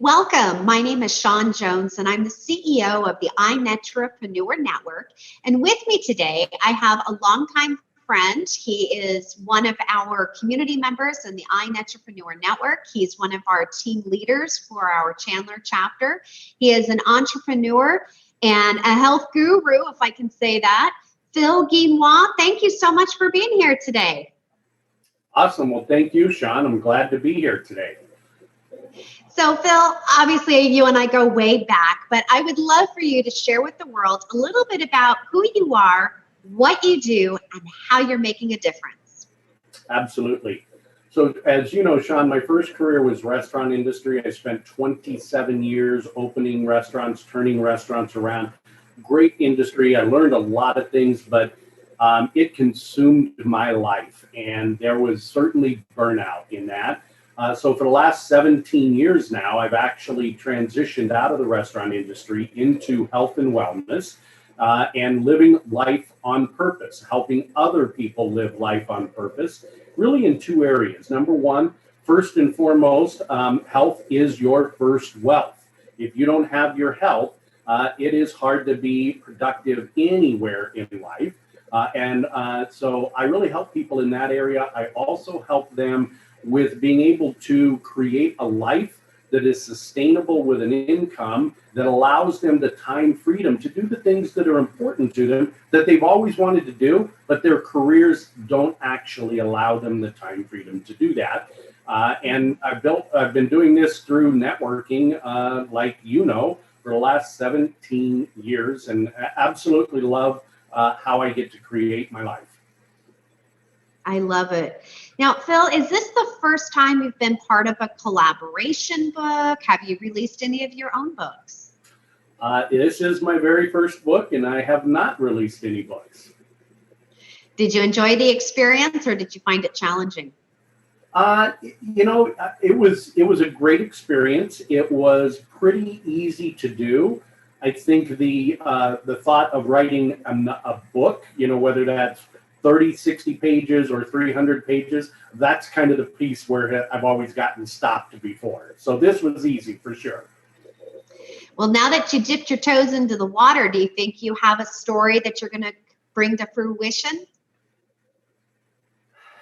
Welcome. My name is Shawn Jones, and I'm the CEO of the iNetrepreneur Network. And with me today, I have a longtime friend. He is one of our community members in the iNetrepreneur Network. He's one of our team leaders for our Chandler chapter. He is an entrepreneur and a health guru, if I can say that. Phil Guinouard, thank you so much for being here today. Awesome. Well, thank you, Shawn. I'm glad to be here today. So Phil, obviously you and I go way back, but I would love for you to share with the world a little bit about who you are, what you do, and how you're making a difference. Absolutely. So as you know, Shawn, my first career was restaurant industry. I spent 27 years opening restaurants, turning restaurants around. Great industry. I learned a lot of things, but it consumed my life, and there was certainly burnout in that. So for the last 17 years now, I've actually transitioned out of the restaurant industry into health and wellness and living life on purpose, helping other people live life on purpose, really in two areas. Number one, first and foremost, health is your first wealth. If you don't have your health, it is hard to be productive anywhere in life. So I really help people in that area. I also help them with being able to create a life that is sustainable with an income that allows them the time freedom to do the things that are important to them that they've always wanted to do, but their careers don't actually allow them the time freedom to do that. And I've been doing this through networking, like you know, for the last 17 years, and I absolutely love how I get to create my life. I love it. Now, Phil, is this the first time you've been part of a collaboration book? Have you released any of your own books? This is my very first book, and I have not released any books. Did you enjoy the experience, or did you find it challenging? It was a great experience. It was pretty easy to do. I think the thought of writing a book, whether that's 30, 60 pages or 300 pages, that's kind of the piece where I've always gotten stopped before. So this was easy for sure. Well, now that you dipped your toes into the water, do you think you have a story that you're going to bring to fruition?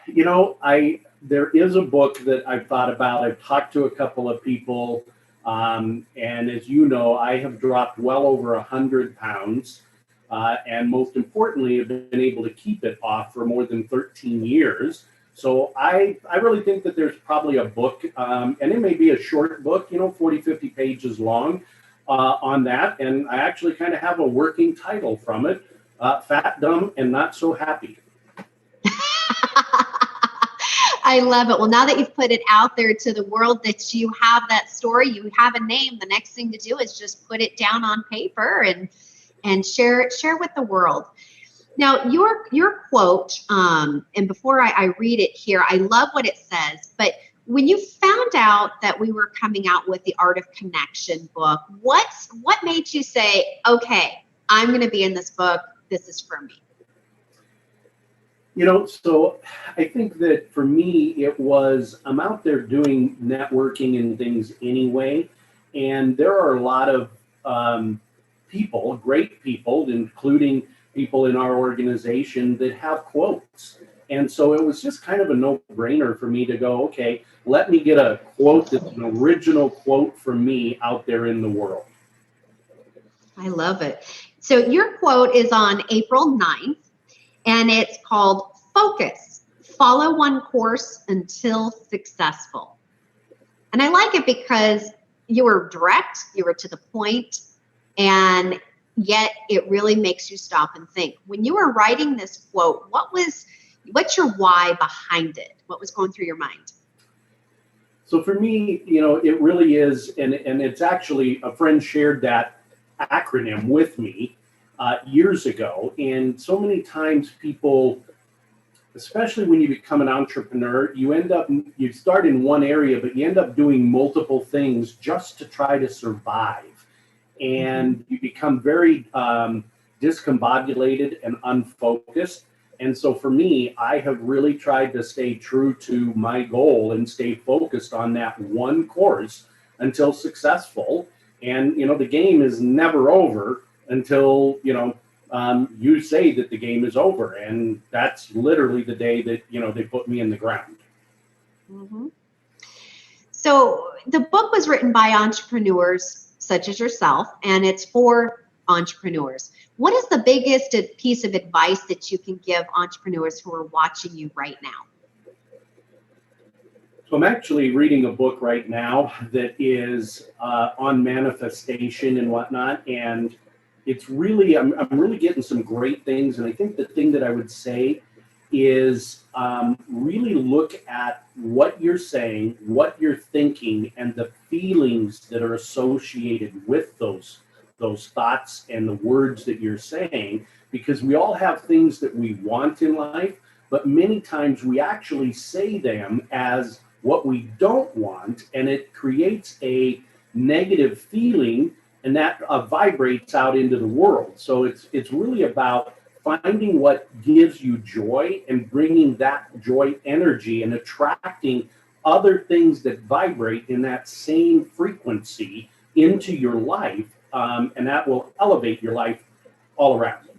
There is a book that I've thought about. I've talked to a couple of people, and as you know, I have dropped well over 100 pounds. And most importantly, have been able to keep it off for more than 13 years. So I really think that there's probably a book, and it may be a short book, 40, 50 pages long on that. And I actually kind of have a working title from it, Fat, Dumb, and Not So Happy. I love it. Well, now that you've put it out there to the world that you have that story, you have a name, the next thing to do is just put it down on paper and share with the world. Now, your quote, and before I read it here, I love what it says, but when you found out that we were coming out with the Art of Connection book, what made you say, okay, I'm going to be in this book, this is for me? So I think that for me, it was, I'm out there doing networking and things anyway, and there are a lot of people, great people, including people in our organization that have quotes. And so it was just kind of a no-brainer for me to go, okay, let me get a quote that's an original quote from me out there in the world. I love it. So your quote is on April 9th, and it's called Focus, Follow One Course Until Successful. And I like it because you were direct, you were to the point, and yet it really makes you stop and think. When you were writing this quote, what's your why behind it? What was going through your mind? So for me, it really is, and it's actually, a friend shared that acronym with me years ago. And so many times people, especially when you become an entrepreneur, you start in one area, but you end up doing multiple things just to try to survive. And you become very discombobulated and unfocused. And so for me, I have really tried to stay true to my goal and stay focused on that one course until successful. And, the game is never over until, you say that the game is over. And that's literally the day that, they put me in the ground. Mm-hmm. So the book was written by entrepreneurs such as yourself, and it's for entrepreneurs. What is the biggest piece of advice that you can give entrepreneurs who are watching you right now? So I'm actually reading a book right now that is on manifestation and whatnot, and it's really I'm really getting some great things. And I think the thing that I would say is really look at what you're saying, what you're thinking, and the feelings that are associated with those thoughts and the words that you're saying, because we all have things that we want in life, but many times we actually say them as what we don't want, and it creates a negative feeling, and that vibrates out into the world. So it's really about finding what gives you joy and bringing that joy energy and attracting other things that vibrate in that same frequency into your life, and that will elevate your life all around.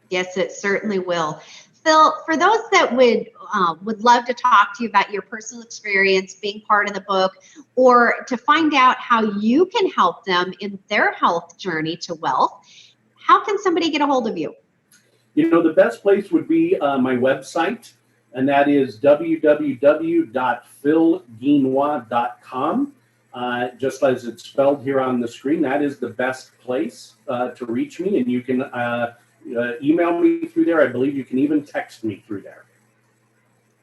Yes, it certainly will. Phil, for those that would love to talk to you about your personal experience being part of the book, or to find out how you can help them in their health journey to wealth, how can somebody get a hold of you? The best place would be my website, and that is www.philguinouard.com. Just as it's spelled here on the screen, that is the best place to reach me, and you can email me through there. I believe you can even text me through there.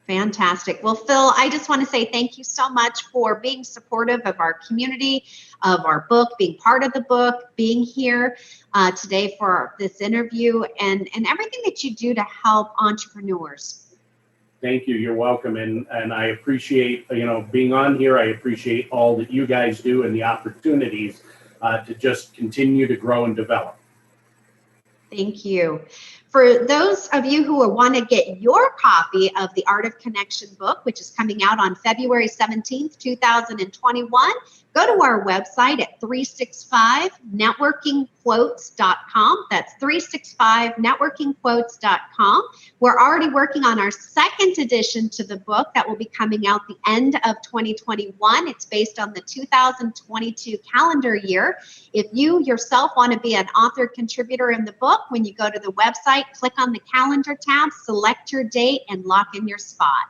Fantastic. Well, Phil, I just want to say thank you so much for being supportive of our community, of our book, being part of the book, being here today for this interview, and everything that you do to help entrepreneurs. Thank you. You're welcome. And I appreciate, being on here. I appreciate all that you guys do and the opportunities to just continue to grow and develop. Thank you. For those of you who want to get your copy of the Art of Connection book, which is coming out on February 17th, 2021, go to our website at 365networkingquotes.com. That's 365networkingquotes.com. We're already working on our second edition to the book that will be coming out the end of 2021. It's based on the 2022 calendar year. If you yourself want to be an author contributor in the book, when you go to the website, click on the calendar tab, select your date, and lock in your spot.